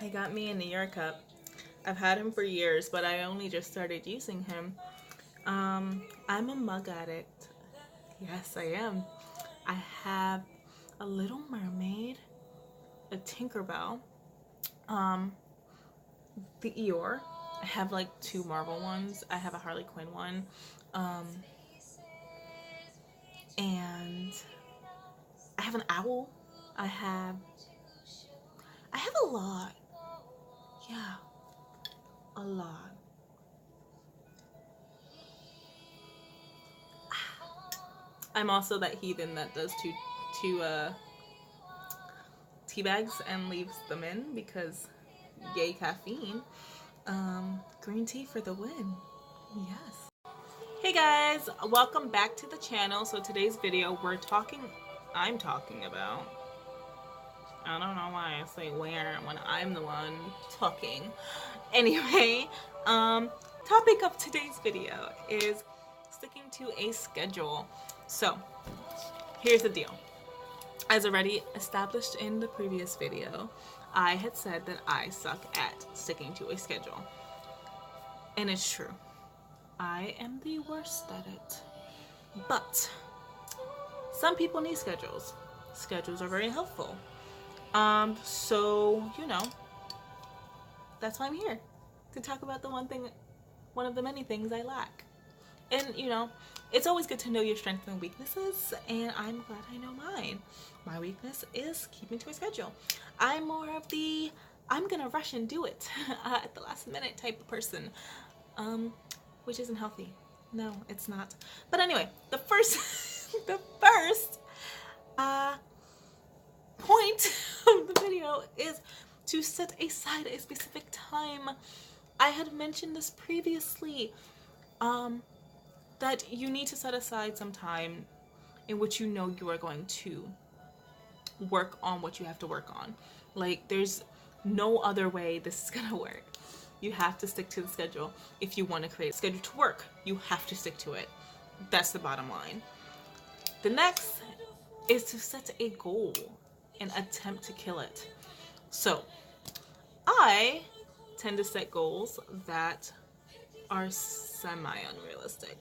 I got me a New York cup. I've had him for years, but I only just started using him. I'm a mug addict. Yes, I am. I have a Little Mermaid, a Tinkerbell, um, the Eeyore. I have like two Marvel ones. I have a Harley Quinn one, um, and I have an owl. I have I have a lot. Yeah, a lot. I'm also that heathen that does two tea bags and leaves them in because yay caffeine. Green tea for the win. Yes. Hey guys, welcome back to the channel. So today's video I'm talking about, I don't know why I say where when I'm the one talking. Anyway, topic of today's video is sticking to a schedule. So here's the deal. As already established in the previous video, I had said that I suck at sticking to a schedule. And it's true. I am the worst at it. But some people need schedules. Schedules are very helpful. So, that's why I'm here. To talk about one of the many things I lack. And, it's always good to know your strengths and weaknesses, and I'm glad I know mine. My weakness is keeping to a schedule. I'm more of the, I'm gonna rush and do it at the last minute type of person, which isn't healthy. No, it's not. But anyway, the first point of the video is to set aside a specific time. I had mentioned this previously, that you need to set aside some time in which you know you are going to work on what you have to work on. Like, there's no other way this is gonna work. You have to stick to the schedule. If you want to create a schedule to work, you have to stick to it. That's the bottom line. The next is to set a goal and attempt to kill it. So, I tend to set goals that are semi-unrealistic.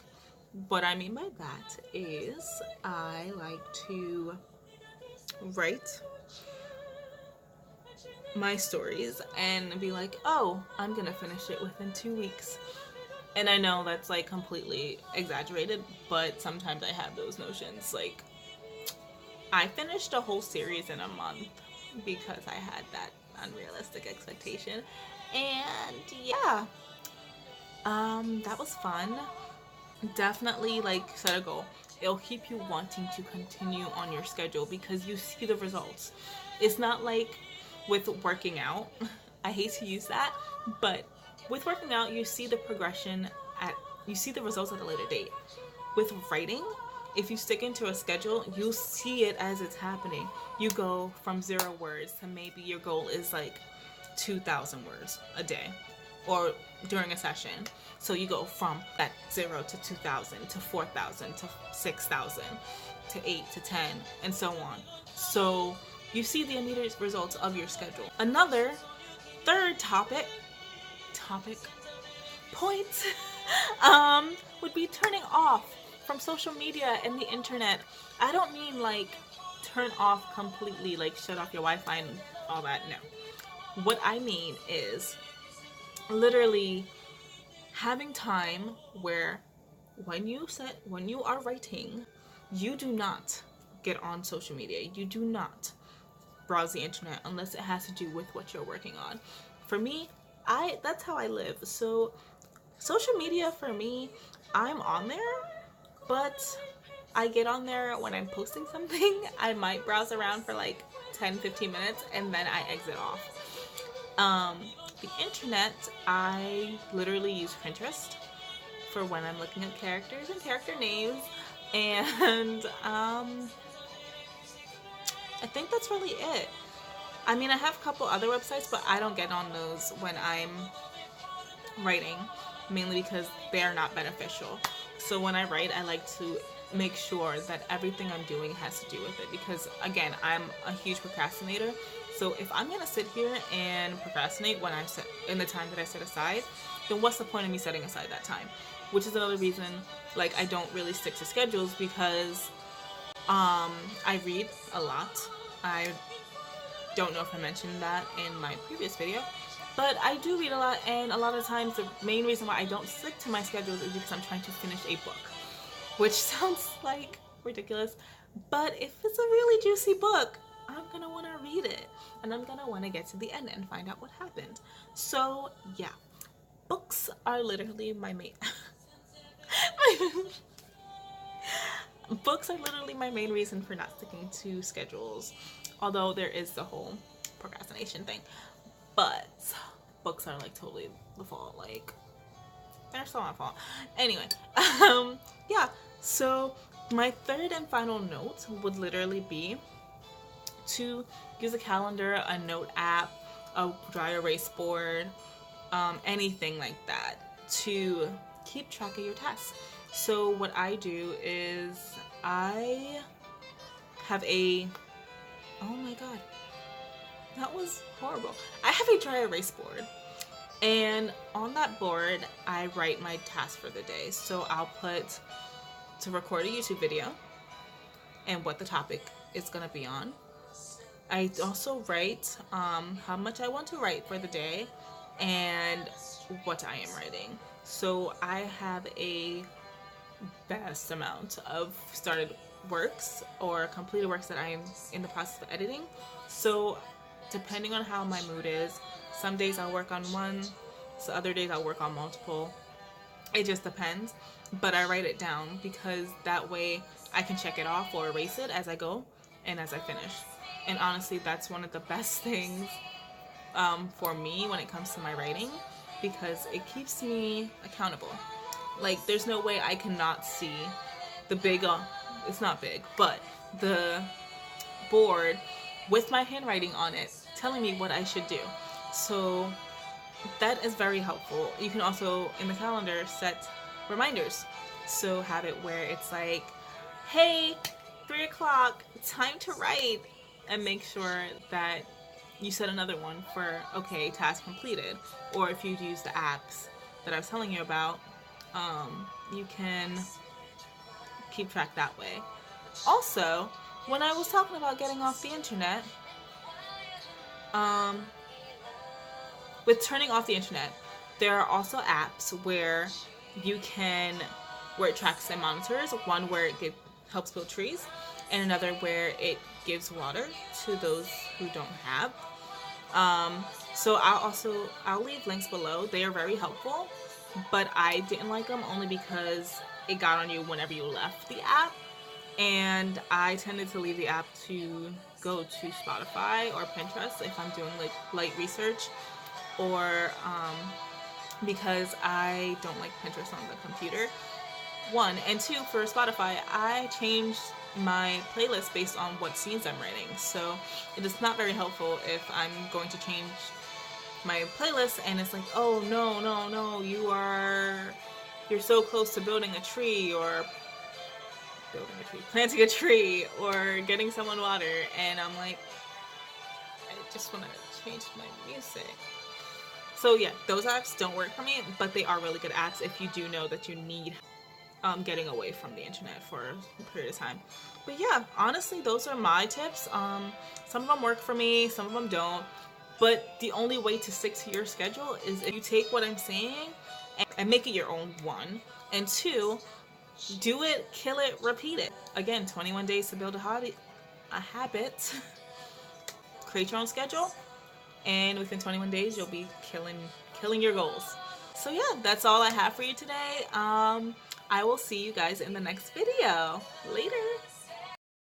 What I mean by that is I like to write my stories and be like, oh, I'm gonna finish it within 2 weeks. And I know that's like completely exaggerated, but sometimes I have those notions. Like, I finished a whole series in a month because I had that unrealistic expectation. And yeah, that was fun. Definitely, like, set a goal. It'll keep you wanting to continue on your schedule because you see the results. It's not like with working out. I hate to use that, but with working out, you see the progression you see the results at a later date. With writing, if you stick into a schedule, you'll see it as it's happening. You go from 0 words to maybe your goal is like 2,000 words a day or during a session. So you go from that 0 to 2,000 to 4,000 to 6,000 to 8 to 10 and so on. So you see the immediate results of your schedule. Another third point would be turning off from social media and the internet. I don't mean like turn off completely, like shut off your Wi-Fi and all that. No. What I mean is literally having time where when you are writing, you do not get on social media. You do not browse the internet unless it has to do with what you're working on. For me, that's how I live. So social media for me, I'm on there, but I get on there when I'm posting something. I might browse around for like 10-15 minutes and then I exit off. The internet, I literally use Pinterest for when I'm looking at characters and character names, and I think that's really it. I mean, I have a couple other websites, but I don't get on those when I'm writing, mainly because they're not beneficial. So when I write, I like to make sure that everything I'm doing has to do with it, because again, I'm a huge procrastinator. So if I'm gonna sit here and procrastinate when I set in the time that I set aside, then what's the point of me setting aside that time? Which is another reason like I don't really stick to schedules, because I read a lot. I don't know if I mentioned that in my previous video, but I do read a lot, and a lot of times the main reason why I don't stick to my schedules is because I'm trying to finish a book, which sounds like ridiculous, but if it's a really juicy book, I'm gonna want to read it, and I'm gonna want to get to the end and find out what happened. So yeah, books are literally my main books are literally my main reason for not sticking to schedules, although there is the whole procrastination thing. But books are like totally the fault. Like, they're so my fault. Anyway, yeah. So my third and final note would literally be to use a calendar, a note app, a dry erase board, anything like that to keep track of your tasks. So what I do is I have a, oh my god, that was horrible. I have a dry erase board, and on that board I write my task for the day. So I'll put to record a YouTube video and what the topic is going to be on. I also write how much I want to write for the day and what I am writing. So I have a vast amount of started works or completed works that I am in the process of editing. So depending on how my mood is, some days I'll work on one, so other days I'll work on multiple. It just depends, but I write it down because that way I can check it off or erase it as I go and as I finish. And honestly, that's one of the best things for me when it comes to my writing, because it keeps me accountable. Like, there's no way I cannot see the big, it's not big, but the board with my handwriting on it telling me what I should do. So that is very helpful. You can also, in the calendar, set reminders. So have it where it's like, hey, 3 o'clock, time to write, and make sure that you set another one for, okay, task completed. Or if you use the apps that I was telling you about, you can keep track that way. Also, when I was talking about getting off the internet, with turning off the internet, there are also apps where you can, where it tracks and monitors. One where it helps build trees, and another where it gives water to those who don't have. So I'll leave links below. They are very helpful, but I didn't like them only because it got on you whenever you left the app, and I tended to leave the app to go to Spotify or Pinterest if I'm doing like light research, or because I don't like Pinterest on the computer. 1 and 2, for Spotify, I changed my playlist based on what scenes I'm writing, so it is not very helpful if I'm going to change my playlist and it's like, oh no, you're so close to building a tree, or planting a tree, or getting someone water, and I'm like, I just want to change my music. So yeah, those apps don't work for me, but they are really good apps if you do know that you need getting away from the internet for a period of time. But yeah, honestly, those are my tips. Some of them work for me, some of them don't. But the only way to stick to your schedule is if you take what I'm saying and make it your own. 1 and 2, do it, kill it, repeat it. Again, 21 days to build a habit. Create your own schedule, and within 21 days you'll be killing your goals. So yeah, that's all I have for you today. I will see you guys in the next video. Later.